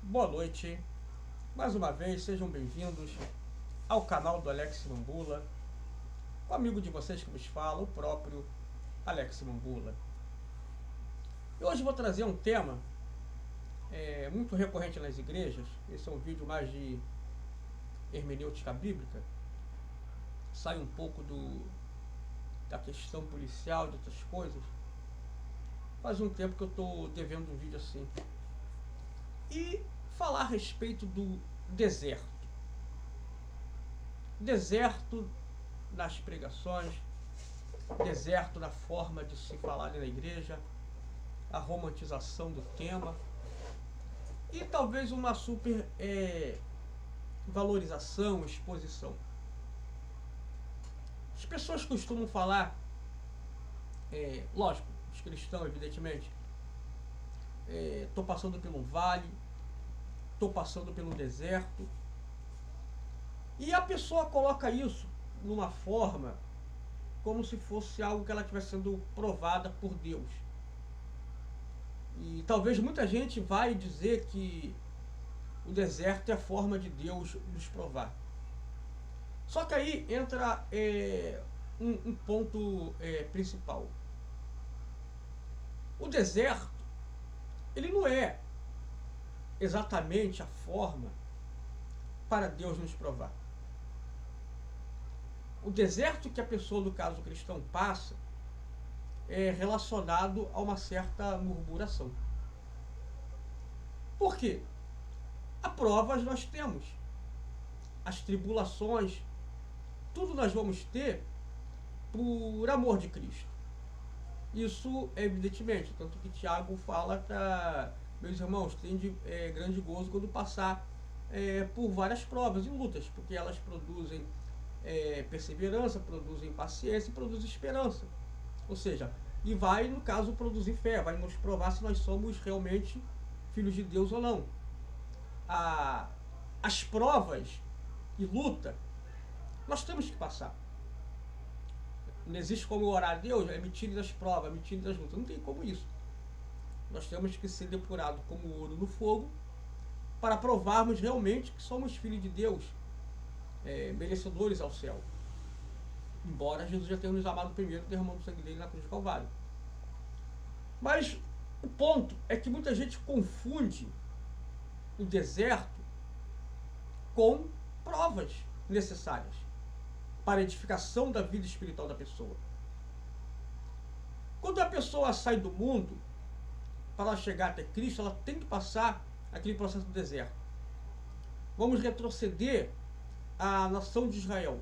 Boa noite, mais uma vez, sejam bem-vindos ao canal do Alex Mambula, o amigo de vocês que vos fala, o próprio Alex Mambula. E hoje vou trazer um tema muito recorrente nas igrejas. Esse é um vídeo mais de hermenêutica bíblica, sai um pouco da questão policial, de outras coisas. Faz um tempo que eu estou devendo um vídeo assim. E falar a respeito do deserto. Deserto nas pregações, deserto na forma de se falar na igreja, a romantização do tema e talvez uma super valorização, exposição. As pessoas costumam falar, lógico, os cristãos evidentemente, estou passando por um vale, estou passando pelo deserto. E a pessoa coloca isso numa forma como se fosse algo que ela estivesse sendo provada por Deus. E talvez muita gente vai dizer que o deserto é a forma de Deus nos provar. Só que aí entra um ponto principal. O deserto, ele não é exatamente a forma para Deus nos provar. O deserto que a pessoa, no caso cristão, passa é relacionado a uma certa murmuração. Por quê? As provas nós temos, as tribulações, tudo nós vamos ter por amor de Cristo. Isso é evidentemente, tanto que Tiago fala para meus irmãos, tem grande gozo quando passar por várias provas e lutas, porque elas produzem perseverança, produzem paciência e produzem esperança. Ou seja, e vai, no caso, produzir fé, vai nos provar se nós somos realmente filhos de Deus ou não. As provas e luta, nós temos que passar. Não existe como orar a Deus, me tire das provas, me tire das lutas. Não tem como isso. Nós temos que ser depurados como ouro no fogo para provarmos realmente que somos filhos de Deus, merecedores ao céu. Embora Jesus já tenha nos amado primeiro, derramando o sangue dele na cruz do Calvário. Mas o ponto é que muita gente confunde o deserto com provas necessárias para a edificação da vida espiritual da pessoa. Quando a pessoa sai do mundo, para ela chegar até Cristo, ela tem que passar aquele processo do deserto. Vamos retroceder à nação de Israel.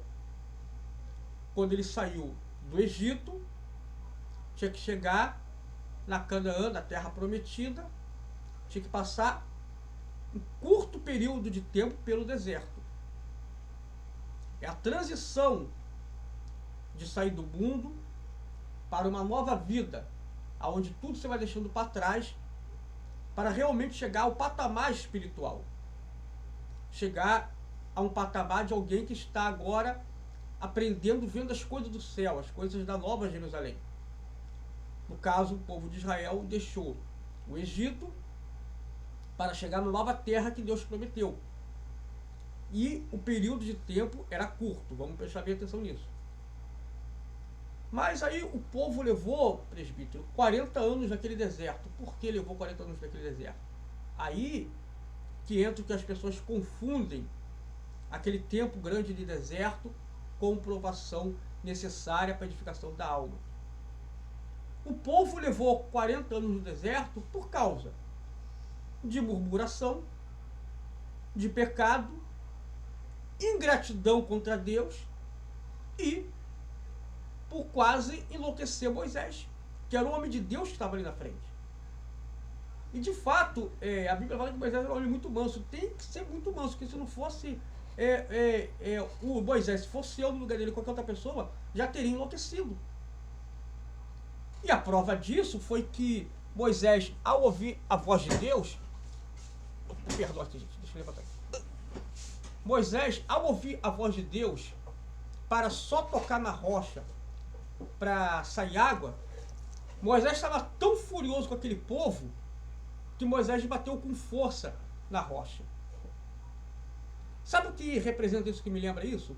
Quando ele saiu do Egito, tinha que chegar na Canaã, na terra prometida, tinha que passar um curto período de tempo pelo deserto. É a transição de sair do mundo para uma nova vida, onde tudo você vai deixando para trás, para realmente chegar ao patamar espiritual. Chegar a um patamar de alguém que está agora aprendendo, vendo as coisas do céu, as coisas da Nova Jerusalém. No caso, o povo de Israel deixou o Egito para chegar na nova terra que Deus prometeu. E o período de tempo era curto, vamos prestar bem atenção nisso. Mas aí o povo levou, presbítero, 40 anos naquele deserto. Por que levou 40 anos naquele deserto? Aí que entra o que as pessoas confundem aquele tempo grande de deserto com provação necessária para a edificação da alma. O povo levou 40 anos no deserto por causa de murmuração, de pecado, ingratidão contra Deus e por quase enlouquecer Moisés, que era o homem de Deus que estava ali na frente. E de fato, a Bíblia fala que Moisés era um homem muito manso. Tem que ser muito manso, porque se não fosse o Moisés, se fosse eu no lugar dele, qualquer outra pessoa, já teria enlouquecido. E a prova disso foi que Moisés, ao ouvir a voz de Deus, perdoa aqui, gente, deixa eu levantar aqui. Moisés, ao ouvir a voz de Deus, para só tocar na rocha, para sair água, Moisés estava tão furioso com aquele povo que Moisés bateu com força na rocha. Sabe o que representa isso, que me lembra isso?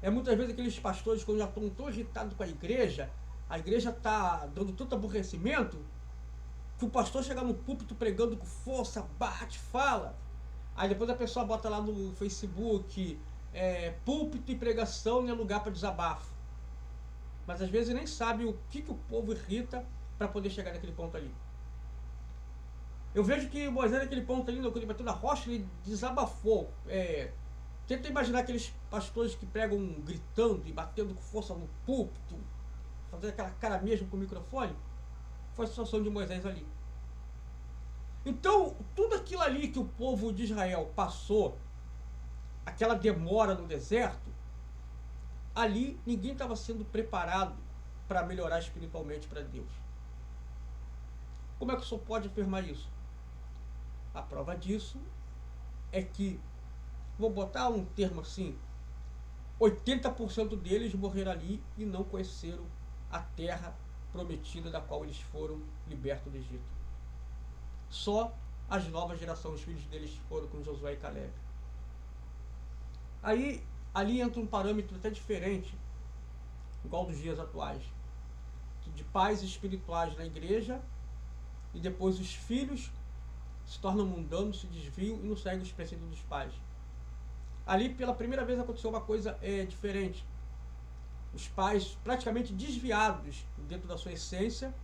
É muitas vezes aqueles pastores, quando já estão tão irritados com a igreja está dando tanto aborrecimento, que o pastor chega no púlpito pregando com força, bate, fala. Aí depois a pessoa bota lá no Facebook, púlpito e pregação não é lugar para desabafo. Mas às vezes nem sabe o que o povo irrita para poder chegar naquele ponto ali. Eu vejo que Moisés naquele ponto ali, quando ele bateu na rocha, ele desabafou. Tenta imaginar aqueles pastores que pregam gritando e batendo com força no púlpito, fazendo aquela cara mesmo com o microfone. Foi a situação de Moisés ali. Então, tudo aquilo ali que o povo de Israel passou, aquela demora no deserto, ali ninguém estava sendo preparado para melhorar espiritualmente para Deus. Como é que o senhor pode afirmar isso? A prova disso é que, vou botar um termo assim, 80% deles morreram ali e não conheceram a terra prometida da qual eles foram libertos do Egito. Só as novas gerações, os filhos deles foram com Josué e Caleb. Aí, ali entra um parâmetro até diferente, igual dos dias atuais, de pais espirituais na igreja, e depois os filhos se tornam mundanos, se desviam e não seguem os preceitos dos pais. Ali, pela primeira vez, aconteceu uma coisa diferente. Os pais praticamente desviados dentro da sua essência,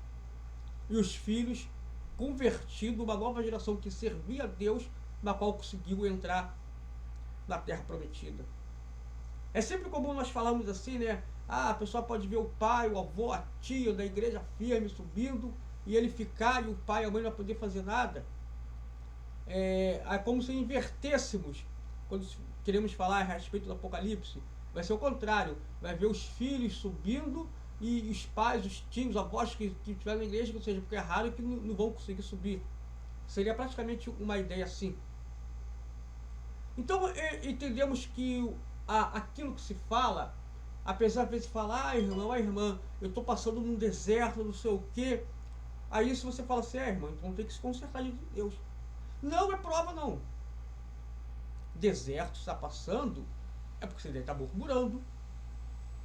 e os filhos convertidos, uma nova geração que servia a Deus, na qual conseguiu entrar na terra prometida. É sempre comum nós falarmos assim, né? A pessoa pode ver o pai, o avô, a tia da igreja firme subindo, e ele ficar, e o pai e a mãe não poder fazer nada. É como se invertêssemos quando queremos falar a respeito do Apocalipse. Vai ser o contrário, vai ver os filhos subindo e os pais, os tios, os avós que estiveram na igreja, ou seja, porque é raro que não vão conseguir subir. Seria praticamente uma ideia assim. Então entendemos que aquilo que se fala, apesar de vezes falar, irmão, irmã, eu estou passando num deserto, não sei o quê. Aí se você fala assim, irmão, então tem que se consertar de Deus. Não é prova não. Deserto está passando, é porque você deve estar murmurando,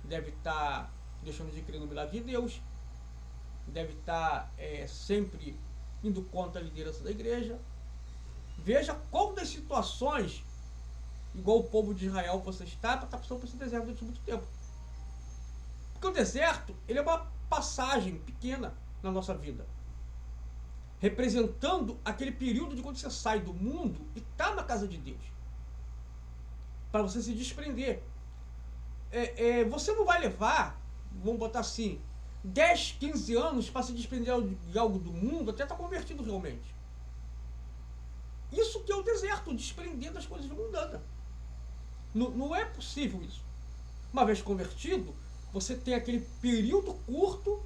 deve estar deixando de crer no milagre de Deus, deve estar sempre indo contra a liderança da igreja. Veja qual das situações, igual o povo de Israel você está passando por esse deserto durante muito tempo. Porque o deserto, ele é uma passagem pequena na nossa vida, representando aquele período de quando você sai do mundo e está na casa de Deus, para você se desprender. Você não vai levar, vamos botar assim, 10, 15 anos para se desprender de algo do mundo até estar convertido realmente. Isso que é o deserto, desprender das coisas mundanas. Não é possível isso. Uma vez convertido, você tem aquele período curto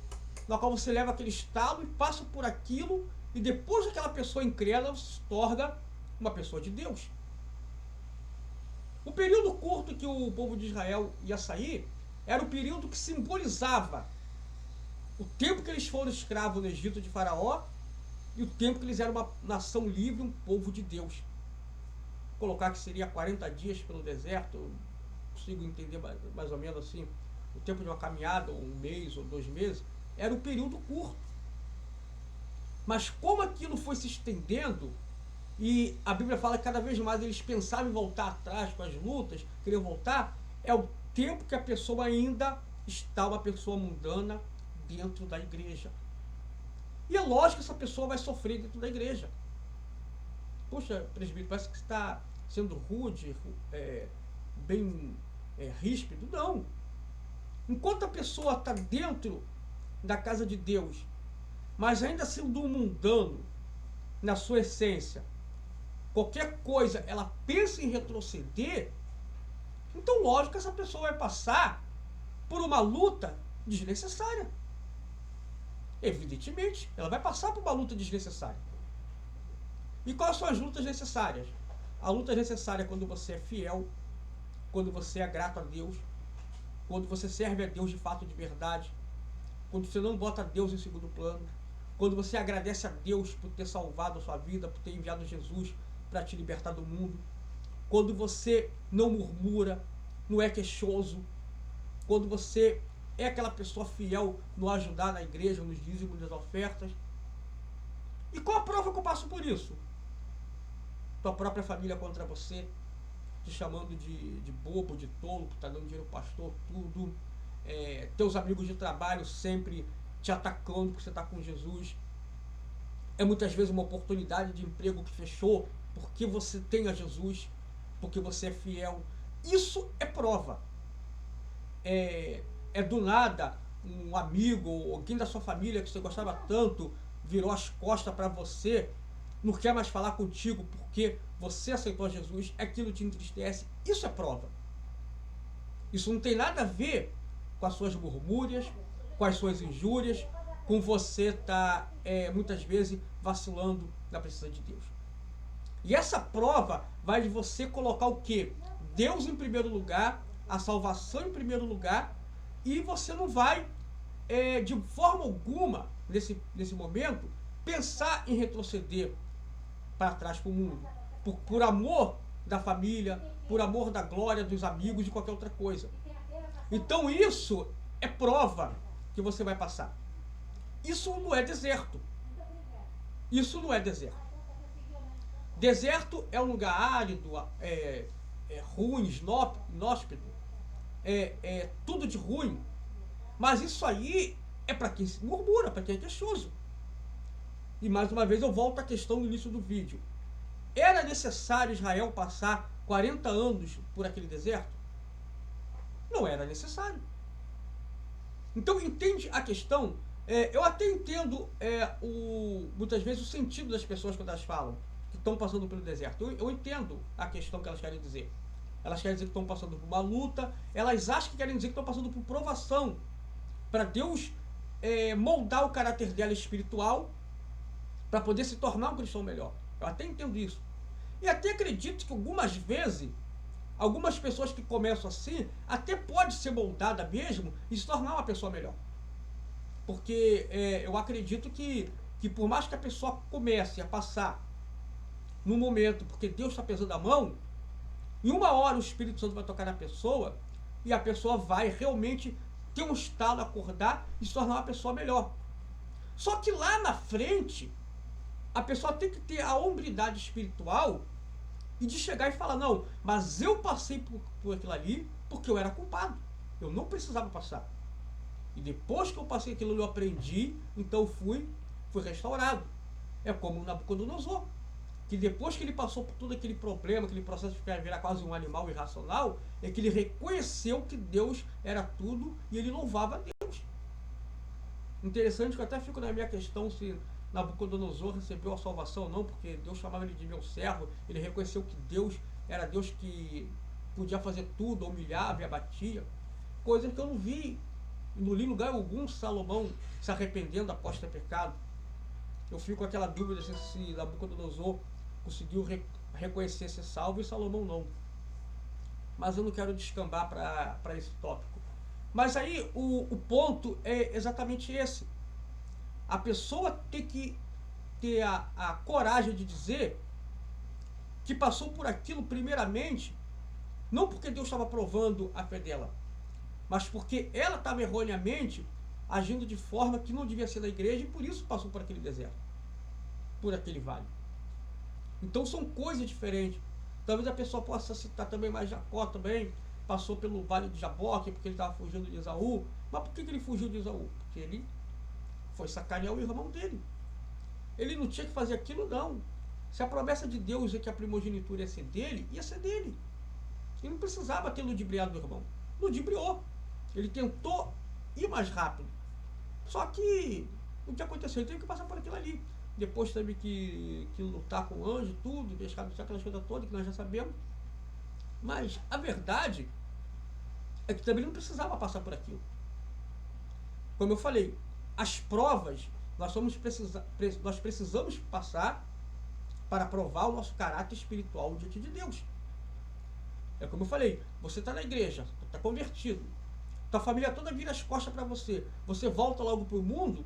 na qual você leva aquele estado e passa por aquilo, e depois daquela pessoa incrédula se torna uma pessoa de Deus. O período curto que o povo de Israel ia sair era o período que simbolizava o tempo que eles foram escravos no Egito de Faraó e o tempo que eles eram uma nação livre, um povo de Deus. Colocar que seria 40 dias pelo deserto, eu consigo entender mais ou menos assim, o tempo de uma caminhada, ou 1 mês ou 2 meses, era um período curto. Mas como aquilo foi se estendendo, e a Bíblia fala que cada vez mais eles pensavam em voltar atrás com as lutas, queriam voltar, é o tempo que a pessoa ainda está uma pessoa mundana dentro da igreja. E é lógico que essa pessoa vai sofrer dentro da igreja. Poxa, presbítero, parece que está sendo rude, bem ríspido. Não. Enquanto a pessoa está dentro da casa de Deus, mas ainda sendo um mundano na sua essência, qualquer coisa ela pensa em retroceder, então lógico que essa pessoa vai passar por uma luta desnecessária. Evidentemente, ela vai passar por uma luta desnecessária. E quais são as lutas necessárias? A luta necessária é quando você é fiel, quando você é grato a Deus, quando você serve a Deus de fato, de verdade, quando você não bota Deus em segundo plano, quando você agradece a Deus por ter salvado a sua vida, por ter enviado Jesus para te libertar do mundo, quando você não murmura, não é queixoso, quando você é aquela pessoa fiel no ajudar na igreja, nos dízimos, nas ofertas. E qual a prova que eu passo por isso? Tua própria família contra você, te chamando de bobo, de tolo, que tá dando dinheiro pro pastor, tudo. Teus amigos de trabalho sempre te atacando porque você está com Jesus. É muitas vezes uma oportunidade de emprego que fechou porque você tem a Jesus, porque você é fiel. Isso é prova. É do nada um amigo ou alguém da sua família que você gostava tanto virou as costas para você, não quer mais falar contigo porque você aceitou Jesus, aquilo te entristece. Isso é prova. Isso não tem nada a ver com as suas murmúrias, com as suas injúrias, com você estar muitas vezes vacilando na presença de Deus. E essa prova vai de você colocar o quê? Deus em primeiro lugar, a salvação em primeiro lugar, e você não vai, de forma alguma, nesse momento, pensar em retroceder para trás para o mundo, por amor da família, por amor da glória, dos amigos, de qualquer outra coisa. Então isso é prova que você vai passar. Isso não é deserto. Isso não é deserto. Deserto é um lugar árido, ruim, inóspito, tudo de ruim. Mas isso aí é para quem se murmura, para quem é queixoso. E mais uma vez eu volto à questão no início do vídeo. Era necessário Israel passar 40 anos por aquele deserto? Não era necessário. Então entende a questão? Eu até entendo muitas vezes o sentido das pessoas quando elas falam que estão passando pelo deserto. Eu entendo a questão que elas querem dizer. Elas querem dizer que estão passando por uma luta, elas acham que querem dizer que estão passando por provação, para Deus moldar o caráter dela espiritual, para poder se tornar um cristão melhor. Eu até entendo isso. E até acredito que algumas vezes, algumas pessoas que começam assim, até pode ser moldada mesmo e se tornar uma pessoa melhor. Porque eu acredito que por mais que a pessoa comece a passar no momento, porque Deus está pesando a mão, em uma hora o Espírito Santo vai tocar na pessoa e a pessoa vai realmente ter um estalo, acordar e se tornar uma pessoa melhor. Só que lá na frente, a pessoa tem que ter a hombridade espiritual e de chegar e falar, não, mas eu passei por aquilo ali porque eu era culpado. Eu não precisava passar. E depois que eu passei aquilo, eu aprendi, então fui restaurado. É como o Nabucodonosor, que depois que ele passou por todo aquele problema, aquele processo de virar quase um animal irracional, é que ele reconheceu que Deus era tudo e ele louvava a Deus. Interessante que eu até fico na minha questão se Nabucodonosor recebeu a salvação ou não, porque Deus chamava ele de meu servo, ele reconheceu que Deus era Deus que podia fazer tudo, humilhava e abatia, coisas que eu não vi, não li lugar algum Salomão se arrependendo após ter pecado. Eu fico com aquela dúvida se Nabucodonosor conseguiu reconhecer ser salvo e Salomão não. Mas eu não quero descambar para esse tópico. Mas aí o ponto é exatamente esse. A pessoa tem que ter a coragem de dizer que passou por aquilo primeiramente, não porque Deus estava provando a fé dela, mas porque ela estava erroneamente agindo de forma que não devia ser da igreja e por isso passou por aquele deserto, por aquele vale. Então são coisas diferentes. Talvez a pessoa possa citar também mais Jacó também, passou pelo vale de Jaboque porque ele estava fugindo de Esaú. Mas por que ele fugiu de Esaú? Porque ele foi sacanear o irmão dele. Ele não tinha que fazer aquilo, não. Se a promessa de Deus é que a primogenitura ia ser dele, ia ser dele. Ele não precisava ter ludibriado o irmão. Ludibriou. Ele tentou ir mais rápido. Só que o que aconteceu? Ele teve que passar por aquilo ali. Depois teve que lutar com o anjo, tudo, deixar aquelas coisas todas que nós já sabemos. Mas a verdade é que também não precisava passar por aquilo. Como eu falei, as provas nós precisamos passar para provar o nosso caráter espiritual diante de Deus. É como eu falei, você está na igreja, está convertido, tua família toda vira as costas para você, você volta logo para o mundo,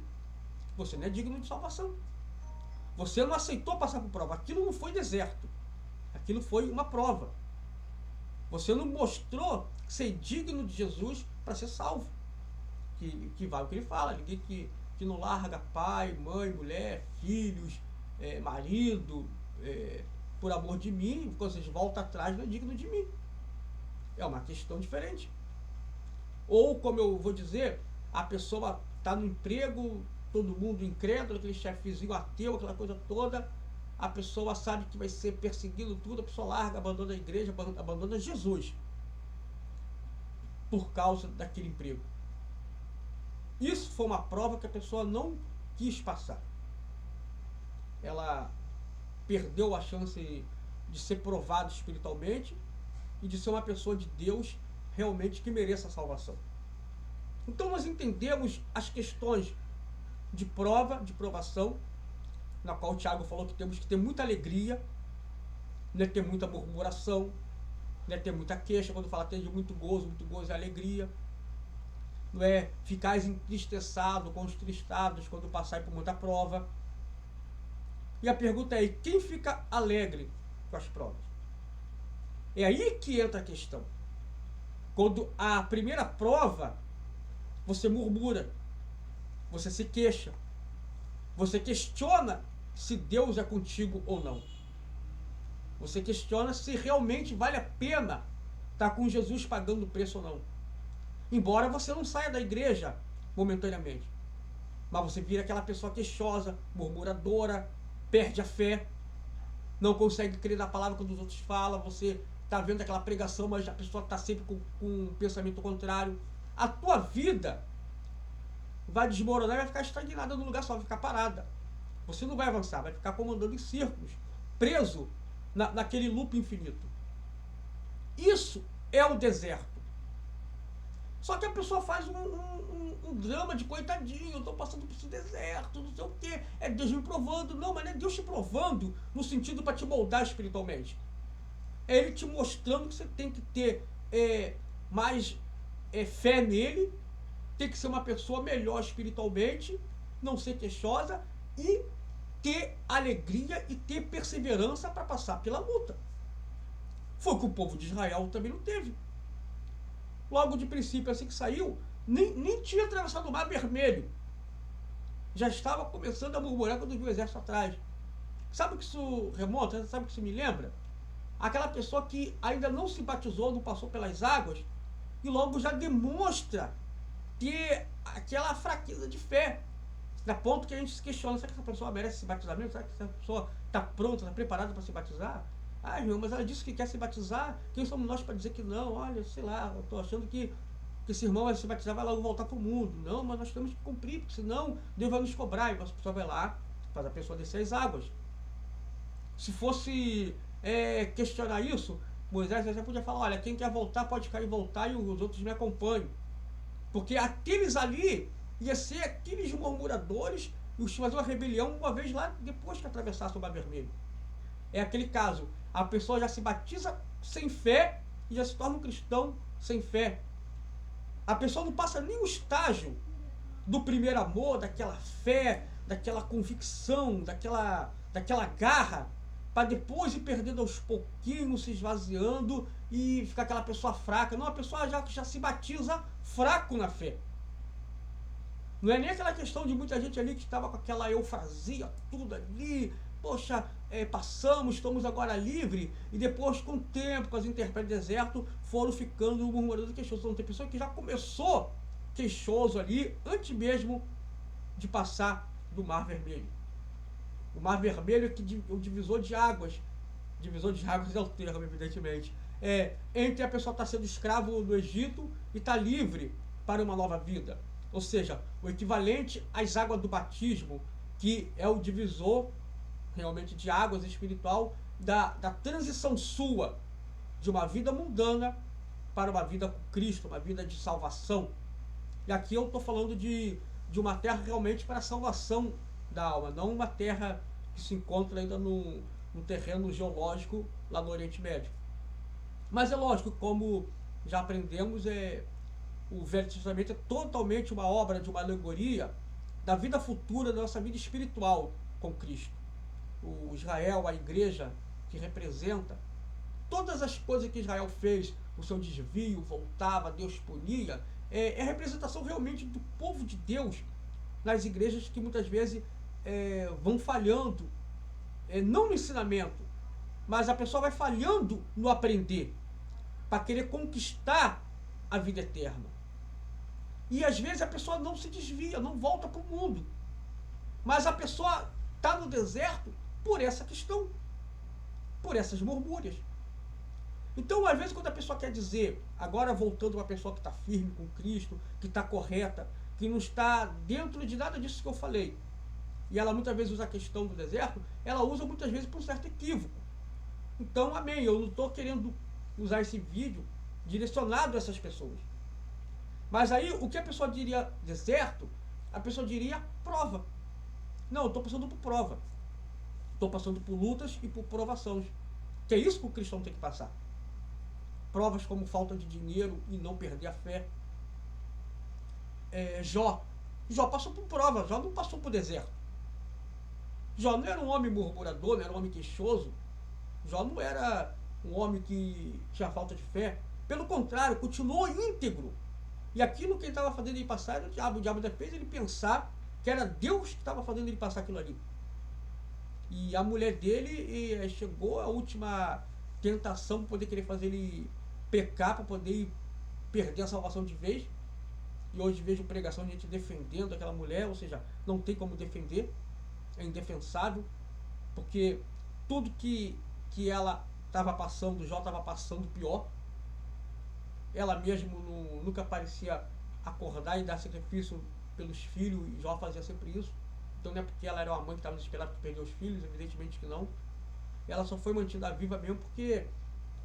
você não é digno de salvação. Você não aceitou passar por prova, aquilo não foi deserto, Aquilo foi uma prova. Você não mostrou ser digno de Jesus para ser salvo. Que vale o que ele fala, ninguém que não larga pai, mãe, mulher, filhos, marido, por amor de mim, quando vocês voltam atrás, não é digno de mim. É uma questão diferente. Ou, como eu vou dizer, a pessoa está no emprego, todo mundo incrédulo, aquele chefezinho ateu, aquela coisa toda, a pessoa sabe que vai ser perseguido tudo, a pessoa larga, abandona a igreja, abandona Jesus por causa daquele emprego. Isso foi uma prova que a pessoa não quis passar. Ela perdeu a chance de ser provada espiritualmente e de ser uma pessoa de Deus realmente que mereça a salvação. Então nós entendemos as questões de prova, de provação, na qual o Tiago falou que temos que ter muita alegria, não é ter muita murmuração, não é ter muita queixa. Quando fala ter muito gozo é alegria. Não é ficar entristecido, contristados quando passar por muita prova. E a pergunta é, quem fica alegre com as provas? É aí que entra a questão. Quando a primeira prova, você murmura, você se queixa, você questiona se Deus é contigo ou não. Você questiona se realmente vale a pena estar com Jesus pagando o preço ou não. Embora você não saia da igreja momentaneamente. Mas você vira aquela pessoa queixosa, murmuradora, perde a fé, não consegue crer na palavra quando os outros falam, você está vendo aquela pregação, mas a pessoa está sempre com um pensamento contrário. A tua vida vai desmoronar e vai ficar estagnada no lugar só, vai ficar parada. Você não vai avançar, vai ficar comandando em círculos, preso naquele loop infinito. Isso é o deserto. Só que a pessoa faz um drama de coitadinho, eu estou passando por esse deserto, não sei o quê, é Deus me provando. Não, mas não é Deus te provando no sentido para te moldar espiritualmente. É Ele te mostrando que você tem que ter mais fé nele, tem que ser uma pessoa melhor espiritualmente, não ser queixosa e ter alegria e ter perseverança para passar pela luta. Foi o que o povo de Israel também não teve. Logo de princípio, assim que saiu, nem tinha atravessado o Mar Vermelho. Já estava começando a murmurar quando viu o exército atrás. Sabe o que isso remonta? Sabe o que isso me lembra? Aquela pessoa que ainda não se batizou, não passou pelas águas, e logo já demonstra ter aquela fraqueza de fé. Da ponto que a gente se questiona, será que essa pessoa merece se batizar mesmo? Será que essa pessoa está pronta, está preparada para se batizar? Ah, irmão, mas ela disse que quer se batizar, quem somos nós para dizer que não? Olha, sei lá, eu estou achando que esse irmão vai se batizar, vai logo voltar para o mundo. Não, mas nós temos que cumprir, porque senão Deus vai nos cobrar. E a pessoa vai lá, faz a pessoa descer as águas. Se fosse questionar isso, Moisés já podia falar, olha, quem quer voltar pode cair e voltar e os outros me acompanham. Porque aqueles ali ia ser aqueles murmuradores e os fazer uma rebelião uma vez lá depois que atravessasse o Mar Vermelho. É aquele caso, a pessoa já se batiza sem fé e já se torna um cristão sem fé. A pessoa não passa nem o estágio do primeiro amor, daquela fé, daquela convicção, daquela garra, para depois ir perdendo aos pouquinhos, se esvaziando e ficar aquela pessoa fraca. Não, a pessoa já se batiza fraco na fé. Não é nem aquela questão de muita gente ali que estava com aquela eufasia, tudo ali, poxa, passamos, estamos agora livres, e depois, com o tempo, com as intempéries do deserto, foram ficando murmurando e queixosos. Então, tem pessoa que já começou queixoso ali, antes mesmo de passar do Mar Vermelho. O Mar Vermelho é que o divisor de águas é o termo, evidentemente, entre a pessoa estar sendo escravo do Egito e estar livre para uma nova vida. Ou seja, o equivalente às águas do batismo, que é o divisor realmente de águas espiritual da transição sua de uma vida mundana para uma vida com Cristo, uma vida de salvação. E aqui eu estou falando de uma terra realmente para a salvação da alma, não uma terra que se encontra ainda num terreno geológico lá no Oriente Médio. Mas é lógico, como já aprendemos, o Velho Testamento é totalmente uma obra de uma alegoria da vida futura, da nossa vida espiritual com Cristo. O Israel, a igreja que representa, todas as coisas que Israel fez, o seu desvio, voltava, Deus punia, é a representação realmente do povo de Deus nas igrejas que muitas vezes vão falhando, não no ensinamento, mas a pessoa vai falhando no aprender, para querer conquistar a vida eterna. E às vezes a pessoa não se desvia, não volta para o mundo, mas a pessoa está no deserto por essa questão, por essas murmúrias. Então, às vezes, quando a pessoa quer dizer, agora voltando uma pessoa que está firme com Cristo, que está correta, que não está dentro de nada disso que eu falei, e ela muitas vezes usa a questão do deserto, ela usa muitas vezes por um certo equívoco. Então, amém, eu não estou querendo usar esse vídeo direcionado a essas pessoas. Mas aí, o que a pessoa diria deserto, a pessoa diria prova. Não, eu estou passando por prova. Estou passando por lutas e por provações. Que é isso que o cristão tem que passar. Provas como falta de dinheiro e não perder a fé. Jó passou por prova, Jó não passou por deserto. Jó não era um homem murmurador, não era um homem queixoso. Jó não era um homem que tinha falta de fé. Pelo contrário, continuou íntegro. E aquilo que ele estava fazendo ele passar era o diabo. O diabo fez ele pensar que era Deus que estava fazendo ele passar aquilo ali. E a mulher dele chegou à última tentação para poder querer fazer ele pecar, para poder perder a salvação de vez. E hoje vejo pregação de gente defendendo aquela mulher, ou seja, não tem como defender, é indefensável, porque tudo que ela estava passando, Jó estava passando pior. Ela mesmo nunca parecia acordar e dar sacrifício pelos filhos, e Jó fazia sempre isso. Então não é porque ela era uma mãe que estava desesperada por perder os filhos, evidentemente que não. Ela só foi mantida viva mesmo porque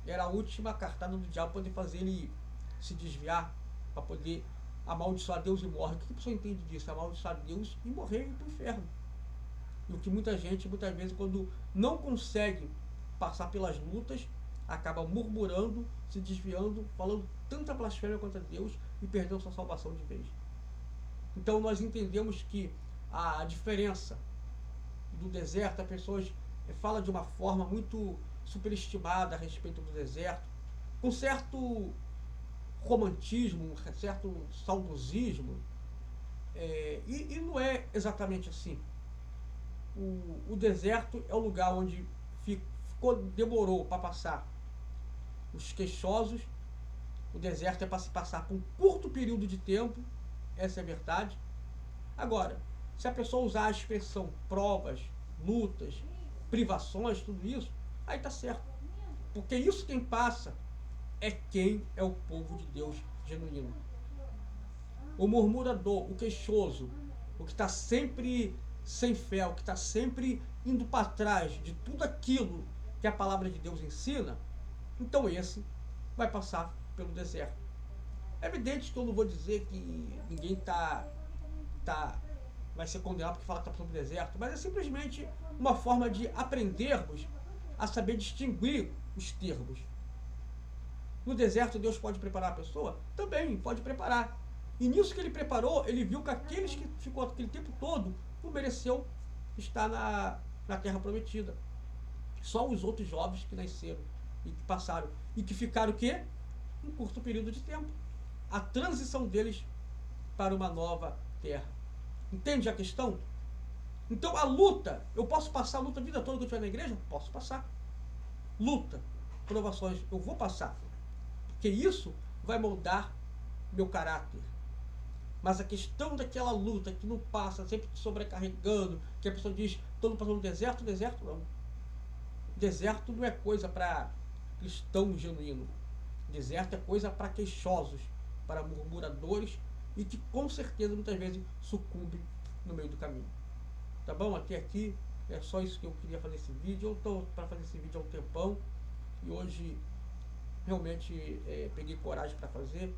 era a última cartada do diabo poder fazer ele se desviar, para poder amaldiçoar Deus e morrer. O que a pessoa entende disso? Amaldiçoar Deus e morrer e ir para o inferno. E o que muita gente, muitas vezes, quando não consegue passar pelas lutas, acaba murmurando, se desviando, falando tanta blasfêmia contra Deus e perdendo sua salvação de vez. Então nós entendemos que a diferença do deserto, as pessoas falam de uma forma muito superestimada a respeito do deserto, com certo romantismo, um certo saudosismo, e não é exatamente assim. O deserto é o lugar onde demorou para passar os queixosos. O deserto é para se passar por um curto período de tempo, essa é a verdade. Agora, se a pessoa usar a expressão provas, lutas, privações, tudo isso, aí está certo. Porque isso quem passa é quem é o povo de Deus genuíno. O murmurador, o queixoso, o que está sempre sem fé, o que está sempre indo para trás de tudo aquilo que a palavra de Deus ensina, então esse vai passar pelo deserto. É evidente que eu não vou dizer que ninguém vai ser condenado porque fala que está passando pelo deserto, mas é simplesmente uma forma de aprendermos a saber distinguir os termos. No deserto Deus pode preparar a pessoa? Também pode preparar. E nisso que ele preparou, ele viu que aqueles que ficou aquele tempo todo não mereceu estar na terra prometida. Só os outros jovens que nasceram e que passaram. E que ficaram o quê? Um curto período de tempo. A transição deles para uma nova terra. Entende a questão? Então a luta, eu posso passar a luta a vida toda que eu estiver na igreja? Posso passar. Luta, provações, eu vou passar. Porque isso vai moldar meu caráter. Mas a questão daquela luta que não passa, sempre te sobrecarregando, que a pessoa diz, todo passando no deserto não. Deserto não é coisa para cristão genuíno. Deserto é coisa para queixosos, para murmuradores e que com certeza muitas vezes sucumbem no meio do caminho. Tá bom? Até aqui é só isso que eu queria fazer esse vídeo. Eu estou para fazer esse vídeo há um tempão e hoje realmente peguei coragem para fazer.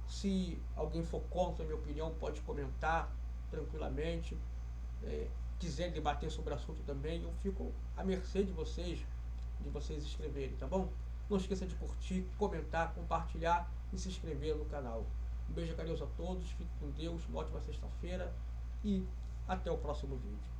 Se alguém for contra a minha opinião, pode comentar tranquilamente. Quiser debater sobre o assunto também, eu fico à mercê de vocês escreverem, tá bom? Não esqueça de curtir, comentar, compartilhar e se inscrever no canal. Um beijo carinhoso a todos, fique com Deus, uma ótima sexta-feira e até o próximo vídeo.